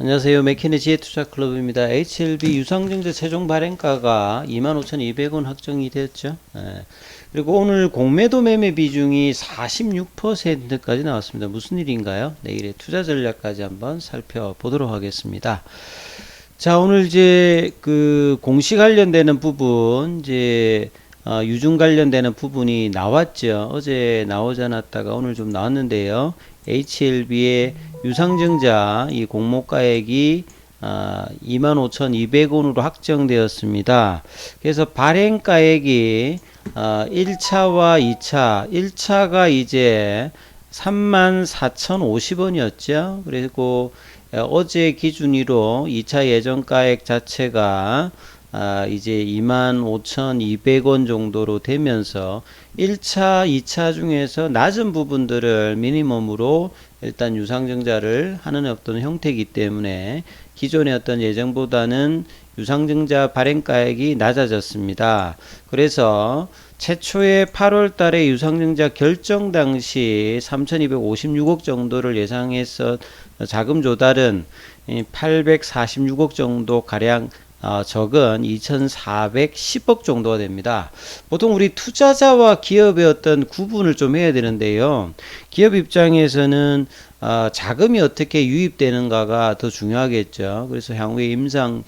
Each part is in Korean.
안녕하세요. 맥키니 지혜투자클럽입니다. HLB 유상증자 최종 발행가가 25,200원 확정이 되었죠. 그리고 오늘 공매도 매매 비중이 46%까지 나왔습니다. 무슨 일인가요? 내일의 투자 전략까지 한번 살펴보도록 하겠습니다. 자, 오늘 이제 그 공시 관련되는 부분, 유증 관련되는 부분이 나왔죠. 어제 나오지 않았다가 오늘 좀 나왔는데요. HLB의 유상증자 이 공모가액이 25,200원으로 확정되었습니다. 그래서 발행가액이 1차와 2차, 1차가 이제 34,050원이었죠. 그리고 어제 기준으로 2차 예정가액 자체가 이제 25,200원 정도로 되면서 1차, 2차 중에서 낮은 부분들을 미니멈으로 일단 유상증자를 하는 어떤 형태이기 때문에 기존의 어떤 예정보다는 유상증자 발행가액이 낮아졌습니다. 그래서 최초의 8월 달에 유상증자 결정 당시 3,256억 정도를 예상해서 자금 조달은 846억 정도 가량 적은 2,410억 정도가 됩니다. 보통 우리 투자자와 기업의 어떤 구분을 좀 해야 되는데요. 기업 입장에서는 자금이 어떻게 유입되는가가 더 중요하겠죠. 그래서 향후에 임상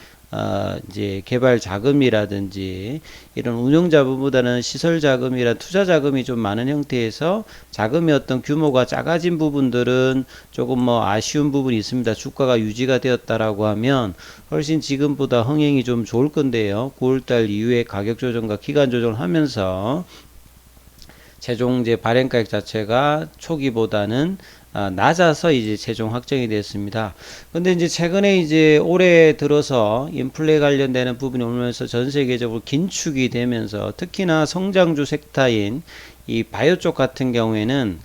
이제 개발 자금이라든지 이런 운영 자금보다는 시설 자금이란 투자 자금이 좀 많은 형태에서 자금의 어떤 규모가 작아진 부분들은 조금 뭐 아쉬운 부분이 있습니다. 주가가 유지가 되었다라고 하면 훨씬 지금보다 흥행이 좀 좋을 건데요. 9월달 이후에 가격 조정과 기간 조정을 하면서 최종 이제 발행가액 자체가 초기보다는 낮아서 이제 최종 확정이 됐습니다. 근데 이제 최근에 이제 올해 들어서 인플레 관련되는 부분이 오면서 전 세계적으로 긴축이 되면서 특히나 성장주 섹터인 이 바이오 쪽 같은 경우에는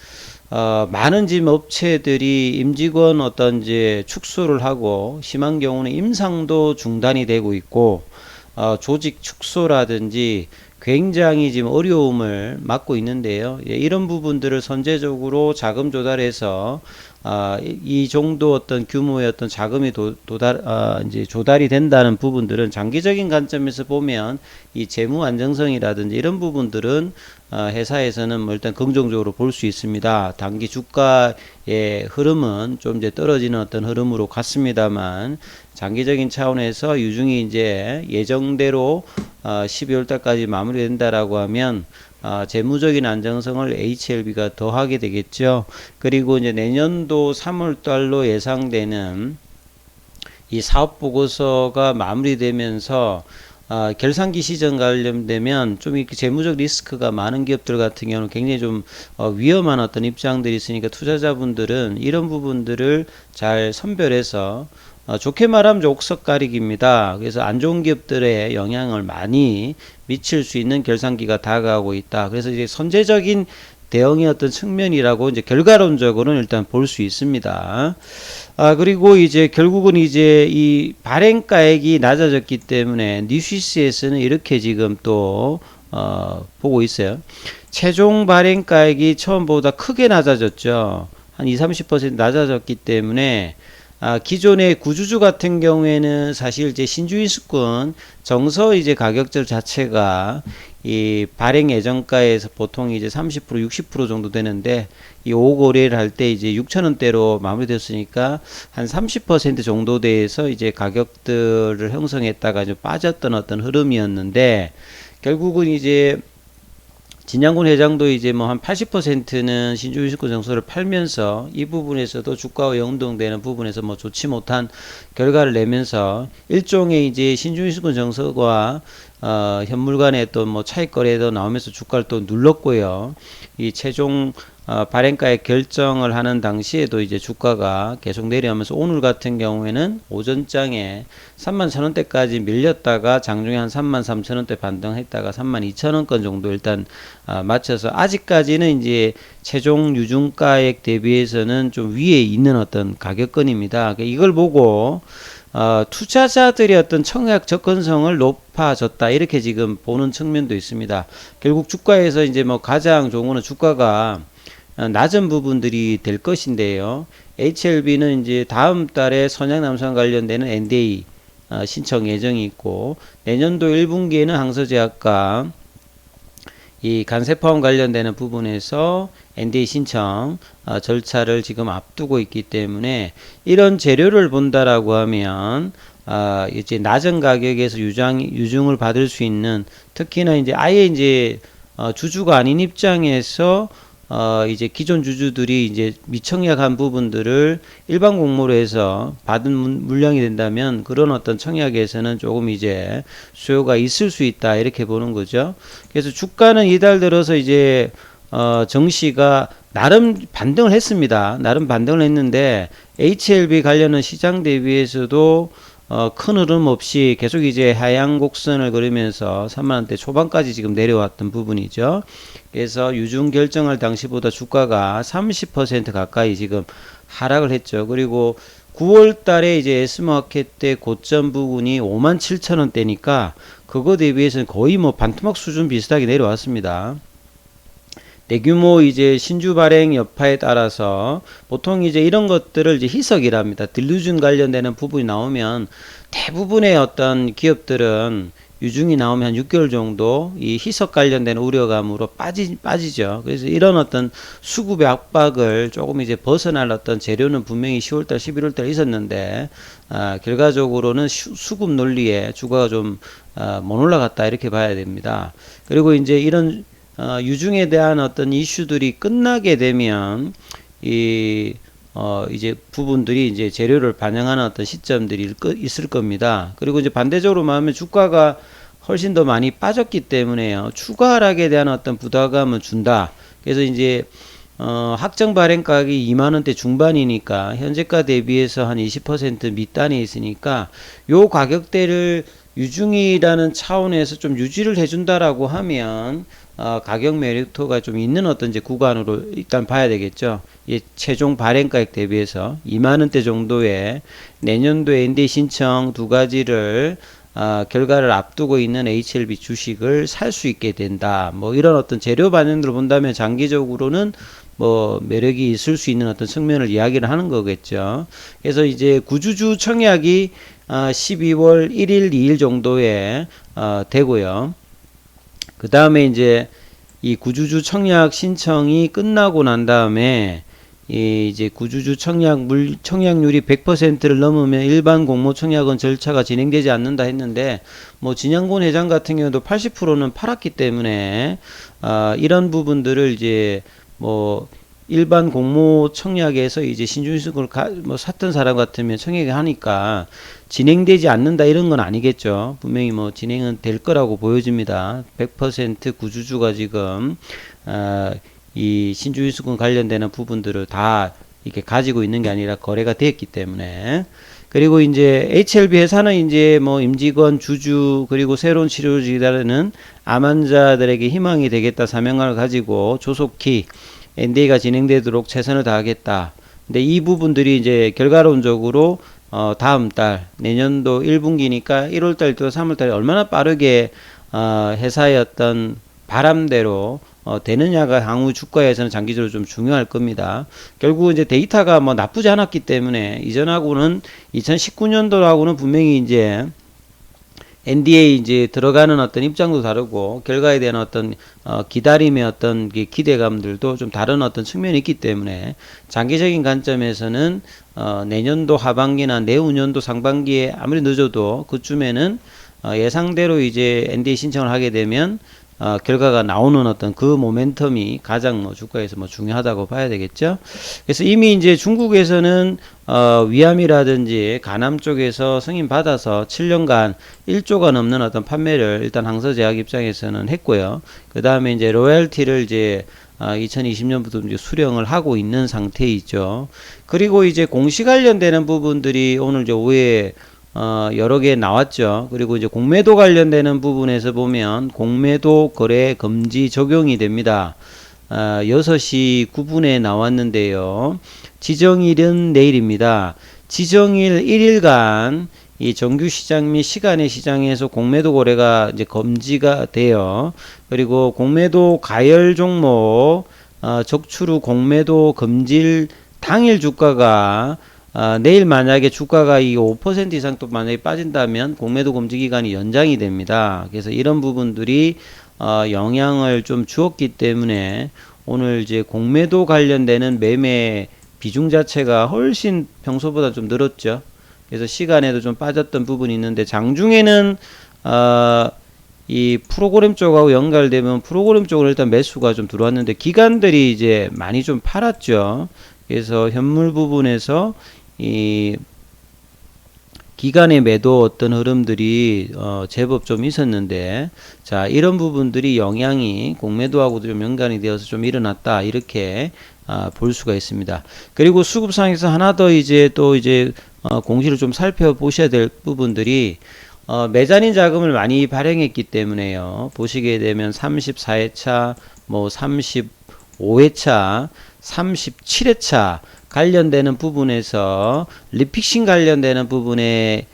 많은 지금 업체들이 임직원 어떤 이제 축소를 하고 심한 경우는 임상도 중단이 되고 있고 조직 축소라든지 굉장히 지금 어려움을 맞고 있는데요. 이런 부분들을 선제적으로 자금 조달해서 이 정도 어떤 규모의 어떤 자금이 이제 조달이 된다는 부분들은 장기적인 관점에서 보면 이 재무 안정성이라든지 이런 부분들은 회사에서는 뭐 일단 긍정적으로 볼 수 있습니다. 단기 주가의 흐름은 좀 이제 떨어지는 어떤 흐름으로 갔습니다만 장기적인 차원에서 유중이 이제 예정대로 12월 달까지 마무리된다라고 하면 재무적인 안정성을 HLB가 더하게 되겠죠. 그리고 이제 내년도 3월 달로 예상되는 이 사업 보고서가 마무리되면서 결산기 시점 관련되면 좀 이렇게 재무적 리스크가 많은 기업들 같은 경우는 굉장히 좀 위험한 어떤 입장들이 있으니까 투자자분들은 이런 부분들을 잘 선별해서 좋게 말하면 옥석 가리기입니다. 그래서 안 좋은 기업들의 영향을 많이 미칠 수 있는 결산기가 다가오고 있다. 그래서 이제 선제적인 대응의 어떤 측면이라고 이제 결과론적으로는 일단 볼 수 있습니다. 그리고 이제 결국은 이제 이 발행가액이 낮아졌기 때문에 뉴시스에서는 이렇게 지금 또 보고 있어요. 최종 발행가액이 처음보다 크게 낮아졌죠. 한 20-30% 낮아졌기 때문에 기존의 구주주 같은 경우에는 사실 이제 신주인수권 정서 이제 가격절 자체가 이 발행 예정가에서 보통 이제 30% 60% 정도 되는데 이 5거래를 할 때 이제 6,000원대로 마무리됐으니까 한 30% 정도 돼서 이제 가격들을 형성했다가 좀 빠졌던 어떤 흐름이었는데 결국은 이제 진양군 회장도 이제 뭐 한 80%는 신주유식권 정서를 팔면서 이 부분에서도 주가와 연동되는 부분에서 뭐 좋지 못한 결과를 내면서 일종의 이제 신주유식권 정서와 현물 간의 또 뭐 차익 거래도 나오면서 주가를 또 눌렀고요. 이 최종 발행가의 결정을 하는 당시에도 이제 주가가 계속 내려오면서 오늘 같은 경우에는 오전장에 31,000원대까지 밀렸다가 장중에 한 33,000원대 반등했다가 32,000원권 정도 일단 맞춰서 아직까지는 이제 최종 유증가액 대비해서는 좀 위에 있는 어떤 가격권입니다. 이걸 보고 투자자들의 어떤 청약 접근성을 높아졌다 이렇게 지금 보는 측면도 있습니다. 결국 주가에서 이제 뭐 가장 좋은 거는 주가가 낮은 부분들이 될 것인데요. HLB는 이제 다음 달에 선약남성 관련되는 NDA 신청 예정이 있고, 내년도 1분기에는 항서제약과 이 간세포암 관련되는 부분에서 NDA 신청 절차를 지금 앞두고 있기 때문에, 이런 재료를 본다라고 하면 이제 낮은 가격에서 유증을 받을 수 있는, 특히나 이제 아예 이제 주주가 아닌 입장에서 이제 기존 주주들이 이제 미청약한 부분들을 일반 공모로 해서 받은 물량이 된다면, 그런 어떤 청약에서는 조금 이제 수요가 있을 수 있다, 이렇게 보는 거죠. 그래서 주가는 이달 들어서 이제 정시가 나름 반등을 했습니다. 나름 반등을 했는데 HLB 관련은 시장 대비해서도 큰 흐름 없이 계속 이제 하향 곡선을 그리면서 3만원대 초반까지 지금 내려왔던 부분이죠. 그래서 유증 결정할 당시보다 주가가 30% 가까이 지금 하락을 했죠. 그리고 9월 달에 이제 S마켓 때 고점 부분이 57,000원대니까 그거 대비해서는 거의 뭐 반토막 수준 비슷하게 내려왔습니다. 대규모 이제 신주 발행 여파에 따라서 보통 이제 이런 것들을 이제 희석이랍니다. 딜루전 관련되는 부분이 나오면 대부분의 어떤 기업들은 유증이 나오면 한 6개월 정도 이 희석 관련된 우려감으로 빠지죠. 그래서 이런 어떤 수급의 압박을 조금 이제 벗어날 어떤 재료는 분명히 10월달, 11월달 있었는데, 결과적으로는 수급 논리에 주가가 좀 못 올라갔다, 이렇게 봐야 됩니다. 그리고 이제 이런 유증에 대한 어떤 이슈들이 끝나게 되면 이제 부분들이 이제 재료를 반영하는 어떤 시점들이 있을 겁니다. 그리고 이제 반대적으로 말하면 주가가 훨씬 더 많이 빠졌기 때문에요, 추가 하락에 대한 어떤 부담감을 준다. 그래서 이제 확정 발행 가격이 2만원대 중반이니까 현재가 대비해서 한 20% 밑단에 있으니까 요 가격대를 유증이라는 차원에서 좀 유지를 해준다라고 하면 가격 메리트가 좀 있는 어떤 이제 구간으로 일단 봐야 되겠죠. 이 최종 발행가액 대비해서 2만원대 정도의 내년도 NDA 신청 두 가지를 결과를 앞두고 있는 HLB 주식을 살 수 있게 된다. 뭐 이런 어떤 재료 반응들을 본다면 장기적으로는 뭐 매력이 있을 수 있는 어떤 측면을 이야기를 하는 거겠죠. 그래서 이제 구주주 청약이 12월 1일, 2일 정도에 되고요. 그 다음에 이제 이 구주주 청약 신청이 끝나고 난 다음에 이제 구주주 청약률이 100%를 넘으면 일반 공모 청약은 절차가 진행되지 않는다 했는데, 뭐 진양곤 회장 같은 경우도 80%는 팔았기 때문에 이런 부분들을 이제 뭐 일반 공모 청약에서 이제 신주식을 뭐 샀던 사람 같으면 청약을 하니까 진행되지 않는다, 이런 건 아니겠죠. 분명히 뭐 진행은 될 거라고 보여집니다. 100% 구주주가 지금 이 신주유수권 관련되는 부분들을 다 이렇게 가지고 있는 게 아니라 거래가 됐기 때문에. 그리고 이제 HLB 회사는 이제 뭐 임직원, 주주, 그리고 새로운 치료를 기다리는 암 환자들에게 희망이 되겠다 사명감을 가지고 조속히 NDA가 진행되도록 최선을 다하겠다. 근데 이 부분들이 이제 결과론적으로 다음 달 내년도 1분기니까 1월달부터 3월달에 얼마나 빠르게 회사의 어떤 바람대로 되느냐가 향후 주가에서는 장기적으로 좀 중요할 겁니다. 결국 이제 데이터가 뭐 나쁘지 않았기 때문에 이전하고는 2019년도하고는 분명히 이제 NDA 이제 들어가는 어떤 입장도 다르고 결과에 대한 어떤 기다림의 어떤 기대감들도 좀 다른 어떤 측면이 있기 때문에 장기적인 관점에서는 내년도 하반기나 내후년도 상반기에 아무리 늦어도 그쯤에는 예상대로 이제 NDA 신청을 하게 되면 결과가 나오는 어떤 그 모멘텀이 가장 뭐 주가에서 뭐 중요하다고 봐야 되겠죠. 그래서 이미 이제 중국에서는 위암이라든지 간암 쪽에서 승인 받아서 7년간 1조가 넘는 어떤 판매를 일단 항서제약 입장에서는 했고요. 그 다음에 이제 로열티를 이제 2020년부터 이제 수령을 하고 있는 상태이죠. 그리고 이제 공시 관련되는 부분들이 오늘 이제 오후에 여러 개 나왔죠. 그리고 이제 공매도 관련되는 부분에서 보면 공매도 거래 금지 적용이 됩니다. 6시 9분에 나왔는데요. 지정일은 내일입니다. 지정일 1일간 이 정규시장 및 시간의 시장에서 공매도 거래가 이제 금지가 돼요. 그리고 공매도 가열 종목 적출 후 공매도 금지를 당일 주가가 내일 만약에 주가가 이 5% 이상 또 만약에 빠진다면 공매도 금지 기간이 연장이 됩니다. 그래서 이런 부분들이 영향을 좀 주었기 때문에 오늘 이제 공매도 관련되는 매매 비중 자체가 훨씬 평소보다 좀 늘었죠. 그래서 시간에도 좀 빠졌던 부분이 있는데 장중에는 이 프로그램 쪽하고 연결되면 프로그램 쪽으로 일단 매수가 좀 들어왔는데 기관들이 이제 많이 좀 팔았죠. 그래서 현물 부분에서 이 기간의 매도 어떤 흐름들이 제법 좀 있었는데, 자 이런 부분들이 영향이 공매도하고도 좀 연관이 되어서 좀 일어났다 이렇게 볼 수가 있습니다. 그리고 수급상에서 하나 더 이제 또 이제 공시를 좀 살펴보셔야 될 부분들이 매자닌 자금을 많이 발행했기 때문에요. 보시게 되면 34회차, 뭐 35회차, 37회차 관련되는 부분에서 리픽싱 관련되는 부분에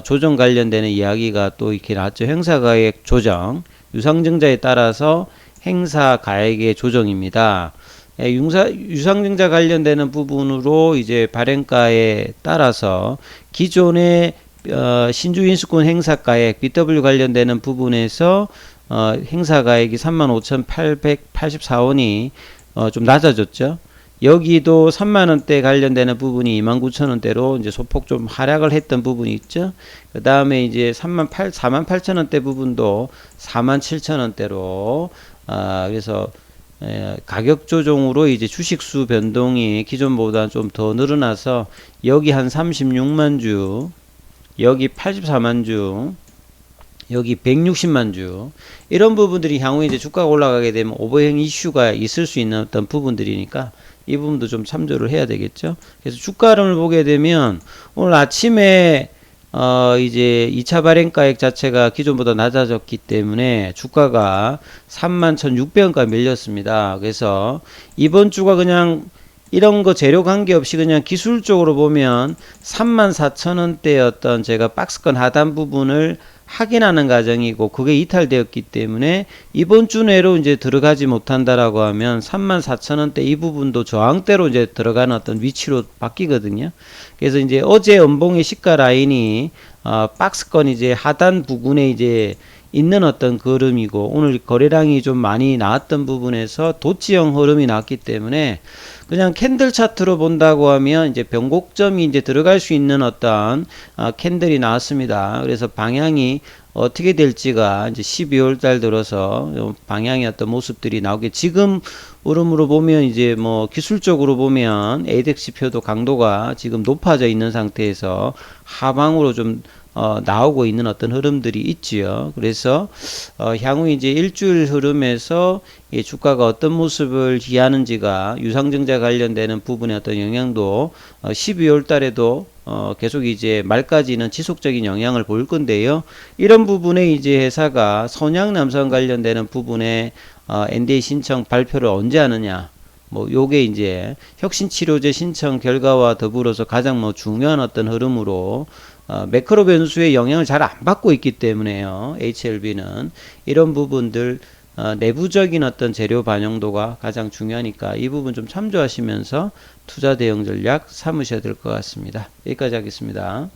조정 관련되는 이야기가 또 이렇게 나왔죠. 행사가액 조정, 유상증자에 따라서 행사가액의 조정입니다. 유상증자 관련되는 부분으로 이제 발행가에 따라서 기존의 신주인수권 행사가액 BW 관련되는 부분에서 행사가액이 35,884원이 좀 낮아졌죠. 여기도 3만원대 관련되는 부분이 29,000원대로 이제 소폭 좀 하락을 했던 부분이 있죠. 그 다음에 이제 48,000원대 부분도 47,000원대로 그래서 가격 조정으로 이제 주식수 변동이 기존보다 좀 더 늘어나서 여기 한 36만 주, 여기 84만 주, 여기 160만 주, 이런 부분들이 향후에 이제 주가가 올라가게 되면 오버행 이슈가 있을 수 있는 어떤 부분들이니까 이 부분도 좀 참조를 해야 되겠죠. 그래서 주가 흐름을 보게 되면 오늘 아침에 이제 2차 발행가액 자체가 기존보다 낮아졌기 때문에 주가가 31,600원까지 밀렸습니다. 그래서 이번 주가 그냥 이런 거 재료 관계없이 그냥 기술적으로 보면 34,000원대 어떤 제가 박스권 하단 부분을 확인하는 과정이고 그게 이탈되었기 때문에 이번 주 내로 이제 들어가지 못한다라고 하면 34,000원대 이 부분도 저항대로 이제 들어가는 어떤 위치로 바뀌거든요. 그래서 이제 어제 연봉의 시가 라인이 박스권 이제 하단 부분에 이제 있는 어떤 흐름이고 오늘 거래량이 좀 많이 나왔던 부분에서 도치형 흐름이 나왔기 때문에 그냥 캔들 차트로 본다고 하면 이제 변곡점이 이제 들어갈 수 있는 어떤 캔들이 나왔습니다. 그래서 방향이 어떻게 될지가 이제 12월 달 들어서 방향의 어떤 모습들이 나오게 지금 흐름으로 보면 이제 뭐 기술적으로 보면 ADX 지표도 강도가 지금 높아져 있는 상태에서 하방으로 좀 나오고 있는 어떤 흐름들이 있지요. 그래서 향후 이제 일주일 흐름에서 이 주가가 어떤 모습을 기하는지가 유상증자 관련되는 부분의 어떤 영향도 12월 달에도 계속 이제 말까지는 지속적인 영향을 볼 건데요. 이런 부분에 이제 회사가 선양남선 관련되는 부분에 NDA 신청 발표를 언제 하느냐. 뭐 요게 이제 혁신치료제 신청 결과와 더불어서 가장 뭐 중요한 어떤 흐름으로 매크로 변수의 영향을 잘 안 받고 있기 때문에요. HLB는 이런 부분들 내부적인 어떤 재료 반영도가 가장 중요하니까 이 부분 좀 참조하시면서 투자 대응 전략 삼으셔야 될 것 같습니다. 여기까지 하겠습니다.